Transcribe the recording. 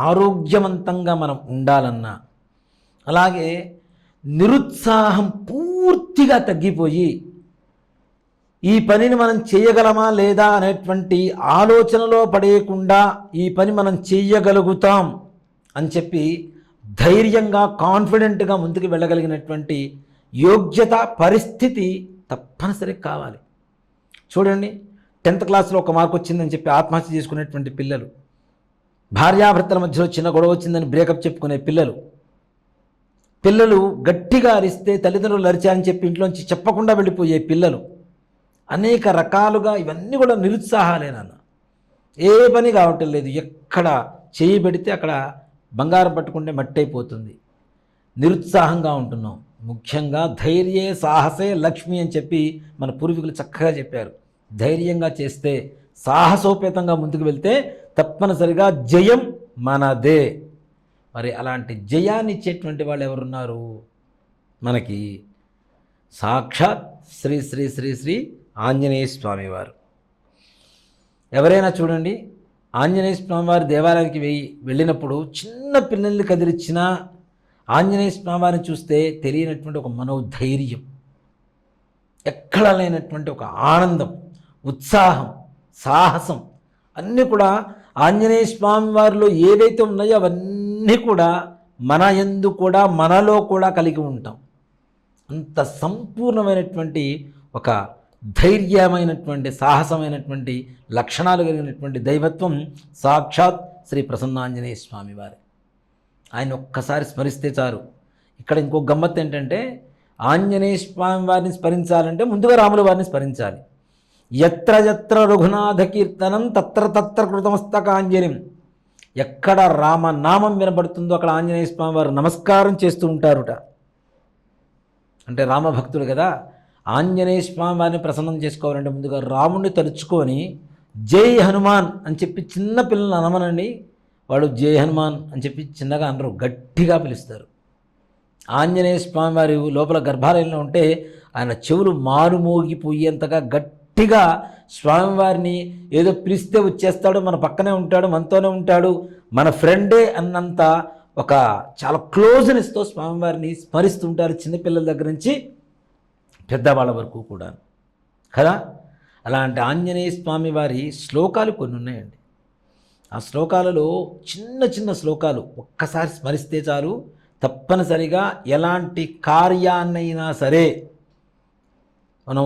ఆరోగ్యవంతంగా మనం ఉండాలన్నా, అలాగే నిరుత్సాహం పూర్తిగా తగ్గిపోయి ఈ పనిని మనం చేయగలమా లేదా అనేటువంటి ఆలోచనలో పడేయకుండా ఈ పని మనం చేయగలుగుతాం అని చెప్పి ధైర్యంగా కాన్ఫిడెంట్గా ముందుకు వెళ్ళగలిగినటువంటి యోగ్యత పరిస్థితి తప్పనిసరిగా కావాలి. చూడండి, 10th క్లాస్లో ఒక మార్కు వచ్చిందని చెప్పి ఆత్మహత్య చేసుకునేటువంటి పిల్లలు, భార్యాభర్తల మధ్యలో చిన్న గొడవ వచ్చిందని బ్రేకప్ చెప్పుకునే పిల్లలు గట్టిగా అరిస్తే తల్లిదండ్రులు అరిచారని చెప్పి ఇంట్లోంచి చెప్పకుండా వెళ్ళిపోయే పిల్లలు, అనేక రకాలుగా ఇవన్నీ కూడా నిరుత్సాహాలేనన్న. ఏ పని కావటం లేదు, ఎక్కడ చేయి పెడితే అక్కడ బంగారం పట్టుకుంటే మట్టి అయిపోతుంది. నిరుత్సాహంగా ఉంటున్నాం. ముఖ్యంగా ధైర్యే సాహసే లక్ష్మి అని చెప్పి మన పూర్వీకులు చక్కగా చెప్పారు. ధైర్యంగా చేస్తే, సాహసోపేతంగా ముందుకు వెళ్తే తప్పనిసరిగా జయం మనదే. మరి అలాంటి జయాన్ని ఇచ్చేటువంటి వాళ్ళు ఎవరున్నారు మనకి? సాక్షాత్ శ్రీ శ్రీ శ్రీ శ్రీ ఆంజనేయ స్వామి వారు. ఎవరైనా చూడండి, ఆంజనేయ స్వామి వారి దేవాలయానికి వెళ్ళినప్పుడు చిన్న పిల్లల్ని కదిలిచ్చిన ఆంజనేయ స్వామి వారిని చూస్తే తెలియనటువంటి ఒక మనోధైర్యం, ఎక్కడ లేనటువంటి ఒక ఆనందం, ఉత్సాహం, సాహసం అన్నీ కూడా ఆంజనేయ స్వామి వారిలో ఏవైతే ఉన్నాయో అవన్నీ కూడా మన యందు కూడా మనలో కూడా కలిగి ఉంటాం. అంత సంపూర్ణమైనటువంటి ఒక ధైర్యమైనటువంటి సాహసమైనటువంటి లక్షణాలు కలిగినటువంటి దైవత్వం సాక్షాత్ శ్రీ ప్రసన్నాంజనేయ స్వామి వారి. ఆయన ఒక్కసారి స్మరిస్తే చాలు. ఇక్కడ ఇంకో గమ్మత్తు ఏంటంటే, ఆంజనేయ స్వామి వారిని స్మరించాలంటే ముందుగా రాముల వారిని స్మరించాలి. ఎత్ర ఎత్ర రఘునాథ కీర్తనం తత్ర తత్ర కృతమస్తకాంజలిం. ఎక్కడ రామనామం వినబడుతుందో అక్కడ ఆంజనేయ స్వామి వారు నమస్కారం చేస్తూ ఉంటారుట. అంటే రామభక్తుడు కదా, ఆంజనేయ స్వామి వారిని ప్రసన్నం చేసుకోవాలంటే ముందుగా రాముడిని తలుచుకొని జై హనుమాన్ అని చెప్పి చిన్న పిల్లలు అనమనండి, వాడు జై హనుమాన్ అని చెప్పి చిన్నగా అనరు, గట్టిగా పిలుస్తారు. ఆంజనేయ స్వామి వారి లోపల గర్భాలయంలో ఉంటే ఆయన చెవులు మారుమోగిపోయేంతగా గట్టిగా స్వామివారిని ఏదో పిలిస్తే వచ్చేస్తాడు, మన పక్కనే ఉంటాడు, మనతోనే ఉంటాడు, మన ఫ్రెండే అన్నంత ఒక చాలా క్లోజ్నెస్తో స్వామివారిని స్మరిస్తుంటారు, చిన్నపిల్లల దగ్గర నుంచి పెద్దవాళ్ళ వరకు కూడా కదా. అలాంటి ఆంజనేయ స్వామి వారి శ్లోకాలు కొన్ని ఉన్నాయండి. ఆ శ్లోకాలలో చిన్న చిన్న శ్లోకాలు ఒక్కసారి స్మరిస్తే చాలు, తప్పనిసరిగా ఎలాంటి కార్యాన్నైనా సరే మనం